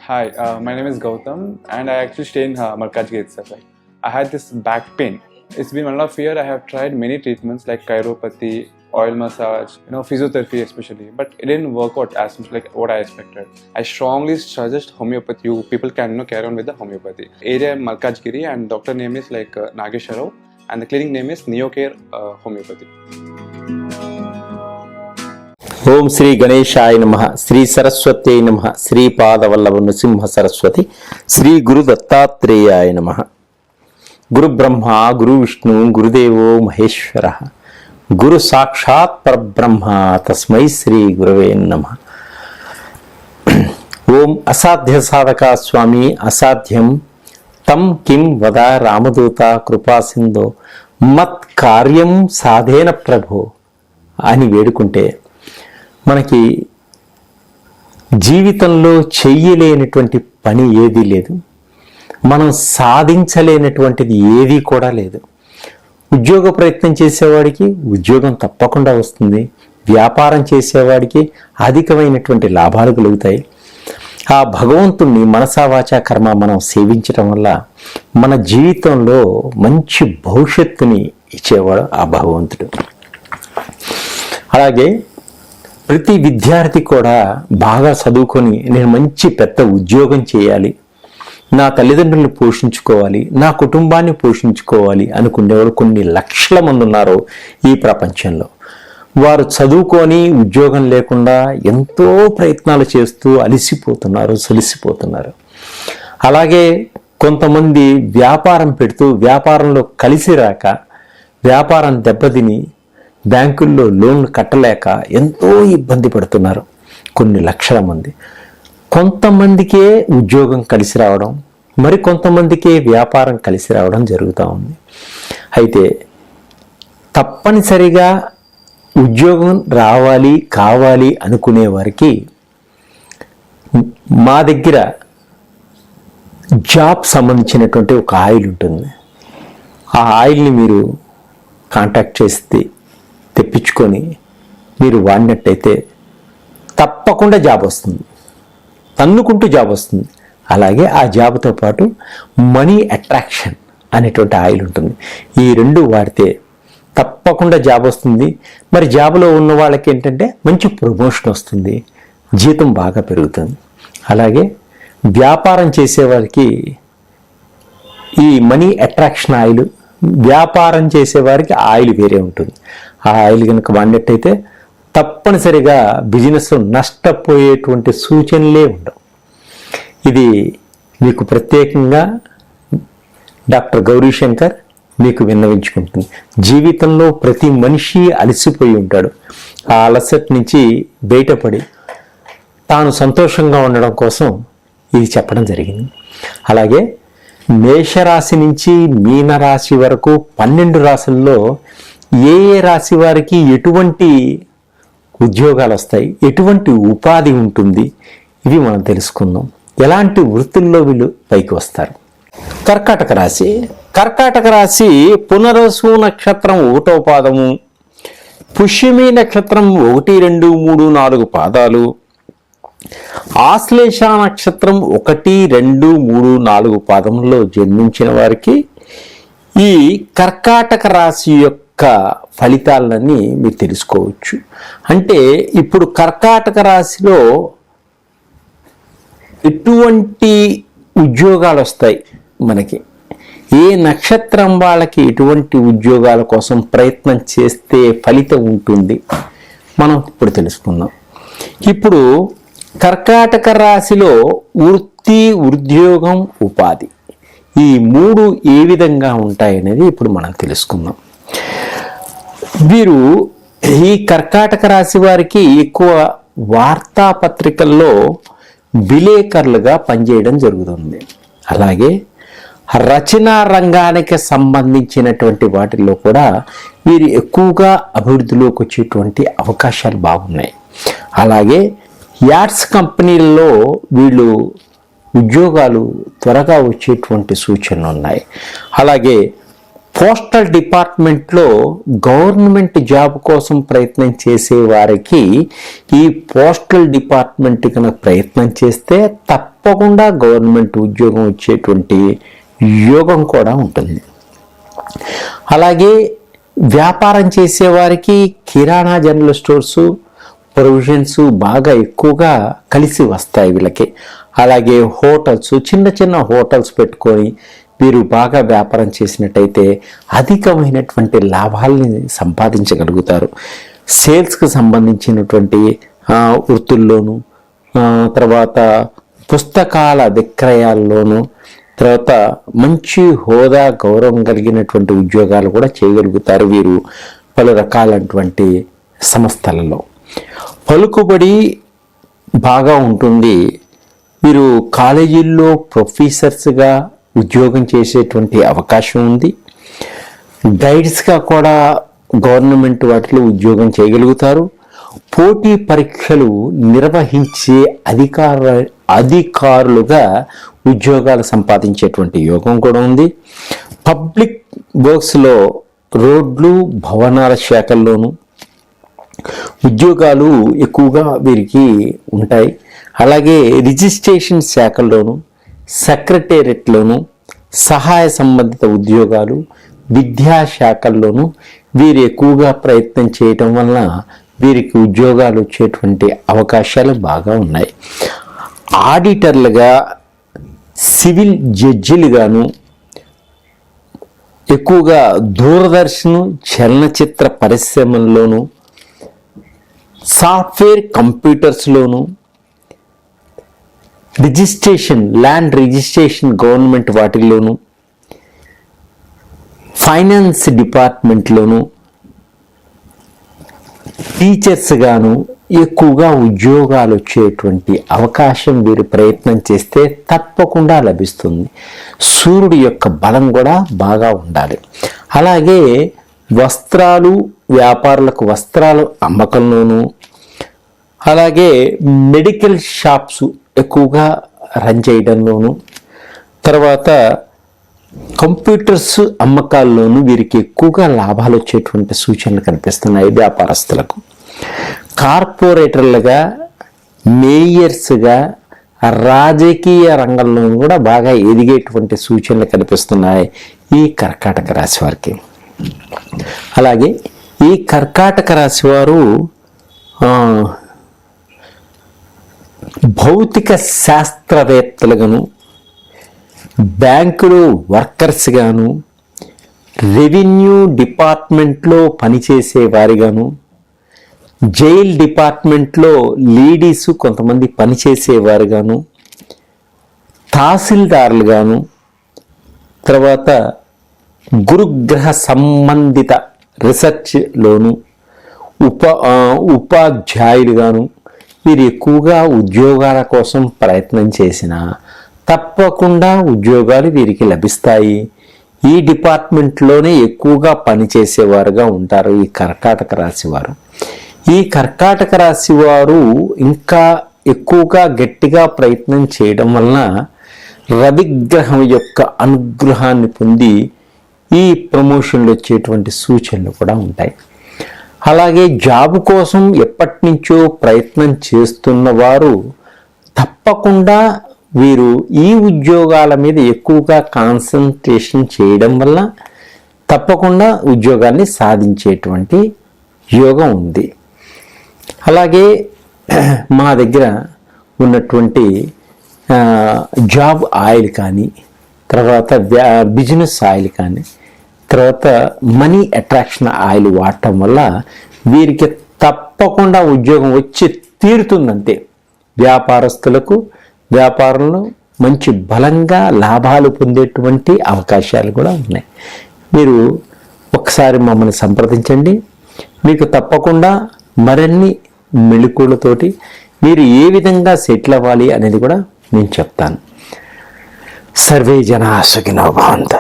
Hi, my name is Gautam, and I actually stay in Malkajgiri itself. Like, I had this back pain. It's been 1.5 years. I have tried many treatments like chiropathy, oil massage, physiotherapy especially, but it didn't work out as much like what I expected. I strongly suggest homeopathy. You people can carry on with the homeopathy. Area Malkajgiri, and doctor name is like Nagesharao, and the clinic name is Neocare Homeopathy. ఓం శ్రీ గణేశాయ నమః, శ్రీ సరస్వతే నమః, శ్రీ పాదవల్లభ నృసింహ సరస్వతి, శ్రీ గురు దత్తాత్రేయాయ నమః. గురు బ్రహ్మ గురు విష్ణు గురుదేవో మహేశ్వర, గురు సాక్షాత్ పరబ్రహ్మ తస్మై శ్రీ గురవే నమః. ఓం అసాధ్య సాధక స్వామి అసాధ్యం తం కిం వద రామదూత కృపాసింధో మత్ కార్యం సాధేన ప్రభో అని వేడుకుంటే మనకి జీవితంలో చెయ్యలేనటువంటి పని ఏదీ లేదు, మనం సాధించలేనటువంటిది ఏదీ కూడా లేదు. ఉద్యోగ ప్రయత్నం చేసేవాడికి ఉద్యోగం తప్పకుండా వస్తుంది, వ్యాపారం చేసేవాడికి అధికమైనటువంటి లాభాలు కలుగుతాయి. ఆ భగవంతుణ్ణి మనసా వాచా కర్మ మనం సేవించడం వల్ల మన జీవితంలో మంచి భవిష్యత్తుని ఇచ్చేవాడు ఆ భగవంతుడు. అలాగే ప్రతి విద్యార్థి కూడా బాగా చదువుకొని నేను మంచి పెద్ద ఉద్యోగం చేయాలి, నా తల్లిదండ్రులను పోషించుకోవాలి, నా కుటుంబాన్ని పోషించుకోవాలి అనుకునేవారు కొన్ని లక్షల మంది ఉన్నారు ఈ ప్రపంచంలో. వారు చదువుకొని ఉద్యోగం లేకుండా ఎంతో ప్రయత్నాలు చేస్తూ సలిసిపోతున్నారు. అలాగే కొంతమంది వ్యాపారం పెడుతూ వ్యాపారంలో కలిసి రాక వ్యాపారం దెబ్బతిని బ్యాంకుల్లో లోన్లు కట్టలేక ఎంతో ఇబ్బంది పడుతున్నారు కొన్ని లక్షల మంది. కొంతమందికే ఉద్యోగం కలిసి రావడం, మరి కొంతమందికే వ్యాపారం కలిసి రావడం జరుగుతూ ఉంది. అయితే తప్పనిసరిగా ఉద్యోగం కావాలి అనుకునే వారికి మా దగ్గర జాబ్ సంబంధించినటువంటి ఒక ఆయిల్ ఉంటుంది. ఆ ఆయిల్ని మీరు కాంటాక్ట్ చేస్తే తెప్పించుకొని మీరు వాడినట్టయితే తప్పకుండా జాబ్ వస్తుంది, తన్నుకుంటూ జాబ్ వస్తుంది. అలాగే ఆ జాబ్తో పాటు మనీ అట్రాక్షన్ అనేటువంటి ఆయిల్ ఉంటుంది. ఈ రెండు వాడితే తప్పకుండా జాబ్ వస్తుంది. మరి జాబ్లో ఉన్న వాళ్ళకి ఏంటంటే మంచి ప్రమోషన్ వస్తుంది, జీతం బాగా పెరుగుతుంది. అలాగే వ్యాపారం చేసేవారికి ఈ మనీ అట్రాక్షన్ ఆయిల్, వ్యాపారం చేసేవారికి ఆయిల్ వేరే ఉంటుంది. ఆ ఆయిల్ కనుక వాడినట్టయితే తప్పనిసరిగా బిజినెస్ నష్టపోయేటువంటి సూచనలే ఉండవు. ఇది మీకు ప్రత్యేకంగా డాక్టర్ గౌరీశంకర్ మీకు విన్నవించుకుంటుంది. జీవితంలో ప్రతి మనిషి అలసిపోయి ఉంటాడు. ఆ అలసట నుంచి బయటపడి తాను సంతోషంగా ఉండడం కోసం ఇది చెప్పడం జరిగింది. అలాగే మేషరాశి నుంచి మీనరాశి వరకు 12 రాశుల్లో ఏ రాశి వారికి ఎటువంటి ఉద్యోగాలు వస్తాయి, ఎటువంటి ఉపాధి ఉంటుంది, ఇవి మనం తెలుసుకుందాం. ఎలాంటి వృత్తుల్లో వీళ్ళు పైకి వస్తారు. కర్కాటక రాశి పునరసు నక్షత్రం 1వ పాదము, పుష్యమి నక్షత్రం 1, 2, 3, 4 పాదాలు, ఆశ్లేష నక్షత్రం 1, 2, 3, 4 పాదముల్లో జన్మించిన వారికి ఈ కర్కాటక రాశి యొక్క ఫలితాలన్నీ మీరు తెలుసుకోవచ్చు. అంటే ఇప్పుడు కర్కాటక రాశిలో ఎటువంటి ఉద్యోగాలు వస్తాయి, మనకి ఏ నక్షత్రం వాళ్ళకి ఎటువంటి ఉద్యోగాల కోసం ప్రయత్నం చేస్తే ఫలితం ఉంటుంది మనం ఇప్పుడు తెలుసుకుందాం. ఇప్పుడు కర్కాటక రాశిలో వృత్తి, ఉద్యోగం, ఉపాధి ఈ 3 ఏ విధంగా ఉంటాయనేది ఇప్పుడు మనం తెలుసుకుందాం. వీరు ఈ కర్కాటక రాశి వారికి ఎక్కువ వార్తాపత్రికల్లో విలేకరులుగా పనిచేయడం జరుగుతుంది. అలాగే రచనా రంగానికి సంబంధించినటువంటి వాటిల్లో కూడా వీరు ఎక్కువగా అభివృద్ధిలోకి వచ్చేటువంటి అవకాశాలు బాగున్నాయి. అలాగే యాడ్స్ కంపెనీల్లో వీళ్ళు ఉద్యోగాలు త్వరగా వచ్చేటువంటి సూచనలు ఉన్నాయి. అలాగే పోస్టల్ డిపార్ట్మెంట్లో గవర్నమెంట్ జాబ్ కోసం ప్రయత్నం చేసే వారికి ఈ పోస్టల్ డిపార్ట్మెంట్ కనుక ప్రయత్నం చేస్తే తప్పకుండా గవర్నమెంట్ ఉద్యోగం వచ్చేటువంటి యోగం కూడా ఉంటుంది. అలాగే వ్యాపారం చేసేవారికి కిరాణా జనరల్ స్టోర్సు, ప్రొవిజన్స్ బాగా ఎక్కువగా కలిసి వస్తాయి వీళ్ళకి. అలాగే హోటల్స్, చిన్న చిన్న హోటల్స్ పెట్టుకొని వీరు బాగా వ్యాపారం చేసినట్టయితే అధికమైనటువంటి లాభాలని సంపాదించగలుగుతారు. సేల్స్కి సంబంధించినటువంటి వృత్తుల్లోనూ, తర్వాత పుస్తకాల విక్రయాల్లోనూ, తర్వాత మంచి హోదా గౌరవం కలిగినటువంటి ఉద్యోగాలు కూడా చేయగలుగుతారు వీరు పలు రకాలైనటువంటి సంస్థలలో. పలుకుబడి బాగా ఉంటుంది. వీరు కాలేజీల్లో ప్రొఫెసర్స్గా ఉద్యోగం చేసేటువంటి అవకాశం ఉంది. గైడ్స్గా కూడా గవర్నమెంట్ వాటిలో ఉద్యోగం చేయగలుగుతారు. పోటీ పరీక్షలు నిర్వహించే అధికారులుగా ఉద్యోగాలు సంపాదించేటువంటి యోగం కూడా ఉంది. పబ్లిక్ వర్క్స్లో, రోడ్లు, భవనాల శాఖల్లోనూ ఉద్యోగాలు ఎక్కువగా వీరికి ఉంటాయి. అలాగే రిజిస్ట్రేషన్ శాఖల్లోనూ, సెక్రటేరియట్లోనూ, సహాయ సంబంధిత ఉద్యోగాలు, విద్యాశాఖల్లోనూ వీరు ఎక్కువగా ప్రయత్నం చేయటం వలన వీరికి ఉద్యోగాలు వచ్చేటువంటి అవకాశాలు బాగా ఉన్నాయి. ఆడిటర్లుగా, సివిల్ జడ్జిలుగాను, ఎక్కువగా దూరదర్శన్, చలనచిత్ర పరిశ్రమల్లోనూ, సాఫ్ట్వేర్ కంప్యూటర్స్లోనూ, రిజిస్ట్రేషన్, ల్యాండ్ రిజిస్ట్రేషన్ గవర్నమెంట్ వాటిల్లోనూ, ఫైనాన్స్ డిపార్ట్మెంట్లోనూ, టీచర్స్ గాను ఎక్కువగా ఉద్యోగాలు వచ్చేటువంటి అవకాశం వీరు ప్రయత్నం చేస్తే తప్పకుండా లభిస్తుంది. సూర్యుడి యొక్క బలం కూడా బాగా ఉండాలి. అలాగే వస్త్రాలు, వ్యాపారులకు వస్త్రాలు అమ్మకంలోనూ, అలాగే మెడికల్ షాప్స్ ఎక్కువగా రన్ చేయడంలోనూ, తర్వాత కంప్యూటర్స్ అమ్మకాల్లోనూ వీరికి ఎక్కువగా లాభాలు వచ్చేటువంటి సూచనలు కనిపిస్తున్నాయి వ్యాపారస్తులకు. కార్పొరేటర్లుగా, మేయర్స్గా, రాజకీయ రంగంలో కూడా బాగా ఎదిగేటువంటి సూచనలు కనిపిస్తున్నాయి ఈ కర్కాటక రాశి వారికి. అలాగే ఈ కర్కాటక రాశి వారు భౌతిక శాస్త్రవేత్తలుగాను, బ్యాంకులో వర్కర్స్ గాను, రెవెన్యూ డిపార్ట్మెంట్లో పనిచేసే వారిగాను, జైల్ డిపార్ట్మెంట్లో లేడీస్ కొంతమంది పనిచేసేవారుగాను, తహసీల్దారులుగాను, తర్వాత గురుగ్రహ సంబంధిత రీసెర్చ్లోను, ఉపాధ్యాయులుగాను వీరు ఎక్కువగా ఉద్యోగాల కోసం ప్రయత్నం చేసినా తప్పకుండా ఉద్యోగాలు వీరికి లభిస్తాయి. ఈ డిపార్ట్మెంట్లోనే ఎక్కువగా పనిచేసేవారుగా ఉంటారు ఈ కర్కాటక రాశి వారు. ఈ కర్కాటక రాశి వారు ఇంకా ఎక్కువగా గట్టిగా ప్రయత్నం చేయడం వలన రవిగ్రహం యొక్క అనుగ్రహాన్ని పొంది ఈ ప్రమోషన్లు వచ్చేటువంటి సూచనలు కూడా ఉంటాయి. అలాగే జాబ్ కోసం ఎప్పటి నుంచో ప్రయత్నం చేస్తున్న వారు తప్పకుండా వీరు ఈ ఉద్యోగాల మీద ఎక్కువగా కాన్సన్ట్రేషన్ చేయడం వల్ల తప్పకుండా ఉద్యోగాన్ని సాధించేటువంటి యోగం ఉంది. అలాగే మా దగ్గర ఉన్నటువంటి జాబ్ ఆయిల్ కానీ, తర్వాత బిజినెస్ ఆయిల్ కానీ, తర్వాత మనీ అట్రాక్షన్ ఆయిల్ వాడటం వల్ల వీరికి తప్పకుండా ఉద్యోగం వచ్చి తీరుతుందంతే. వ్యాపారస్తులకు వ్యాపారంలో మంచి బలంగా లాభాలు పొందేటువంటి అవకాశాలు కూడా ఉన్నాయి. మీరు ఒకసారి మమ్మల్ని సంప్రదించండి. మీకు తప్పకుండా మరిన్ని మెళుకువలతోటి మీరు ఏ విధంగా సెటిల్ అవ్వాలి అనేది కూడా నేను చెప్తాను. సర్వే జనా సుఖినో భవంతు.